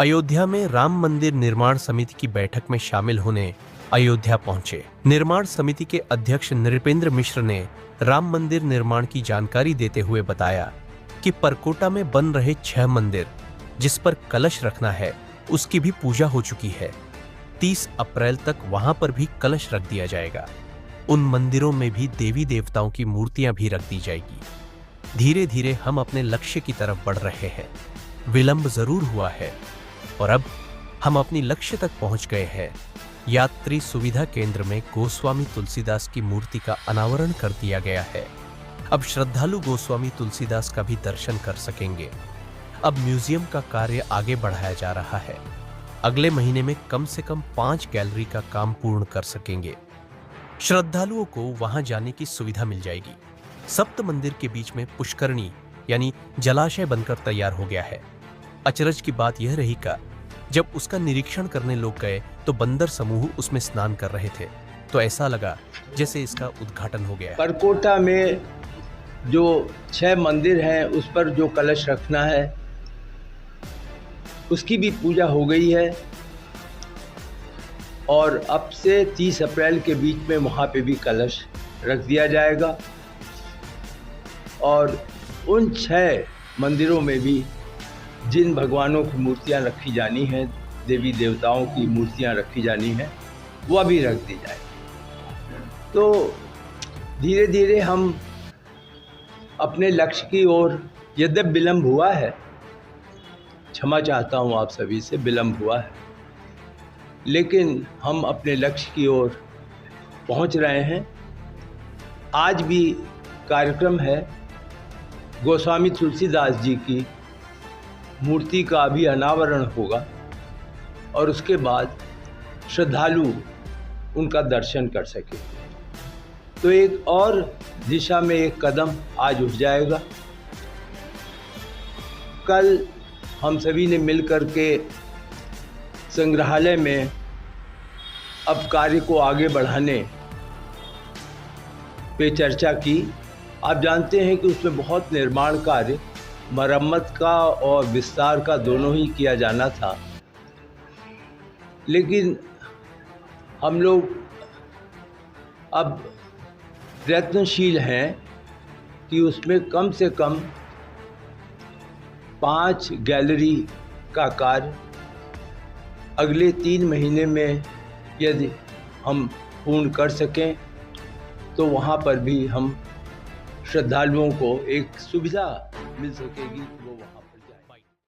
अयोध्या में राम मंदिर निर्माण समिति की बैठक में शामिल होने अयोध्या पहुंचे। निर्माण समिति के अध्यक्ष नृपेंद्र मिश्र ने राम मंदिर निर्माण की जानकारी देते हुए बताया कि परकोटा में बन रहे 6 मंदिर जिस पर कलश रखना है उसकी भी पूजा हो चुकी है। 30 अप्रैल तक वहां पर भी कलश रख दिया जाएगा। उन मंदिरों में भी देवी देवताओं की मूर्तियां भी रख दी जाएगी। धीरे धीरे हम अपने लक्ष्य की तरफ बढ़ रहे हैं। विलंब जरूर हुआ है और अब हम अपनी लक्ष्य तक पहुंच गए हैं। यात्री सुविधा केंद्र में गोस्वामी तुलसीदास की मूर्ति का अनावरण कर दिया गया है। अब श्रद्धालु गोस्वामी तुलसीदास का भी दर्शन कर सकेंगे। अब म्यूजियम का कार्य आगे बढ़ाया जा रहा है। अगले महीने में कम से कम 5 गैलरी का काम पूर्ण कर सकेंगे। श्रद्धालुओं को वहां जाने की सुविधा मिल जाएगी। सप्त मंदिर के बीच में पुष्करणी यानी जलाशय बनकर तैयार हो गया है। अचरज की बात यह रही का जब उसका निरीक्षण करने लोग गए तो बंदर समूह उसमें स्नान कर रहे थे, तो ऐसा लगा जैसे इसका उद्घाटन हो गया है। परकोटा में जो 6 मंदिर हैं उस पर जो कलश रखना है उसकी भी पूजा हो गई है और अब से 30 अप्रैल के बीच में वहाँ पे भी कलश रख दिया जाएगा और उन 6 मंदिरों में भी जिन भगवानों की मूर्तियाँ रखी जानी हैं, देवी देवताओं की मूर्तियाँ रखी जानी हैं, वह भी रख दी जाए। तो धीरे धीरे हम अपने लक्ष्य की ओर, यद्यपि विलम्ब हुआ है, क्षमा चाहता हूँ आप सभी से, विलम्ब हुआ है, लेकिन हम अपने लक्ष्य की ओर पहुँच रहे हैं। आज भी कार्यक्रम है गोस्वामी तुलसीदास जी की मूर्ति का भी अनावरण होगा और उसके बाद श्रद्धालु उनका दर्शन कर सके। तो एक और दिशा में एक कदम आज उठ जाएगा। कल हम सभी ने मिलकर के संग्रहालय में अब कार्य को आगे बढ़ाने पे चर्चा की। आप जानते हैं कि उसमें बहुत निर्माण कार्य, मरम्मत का और विस्तार का दोनों ही किया जाना था, लेकिन हम लोग अब प्रयत्नशील हैं कि उसमें कम से कम 5 गैलरी का कार्य अगले 3 महीने में यदि हम पूर्ण कर सकें तो वहाँ पर भी हम श्रद्धालुओं को एक सुविधा मिल सकेगी कि वो वहाँ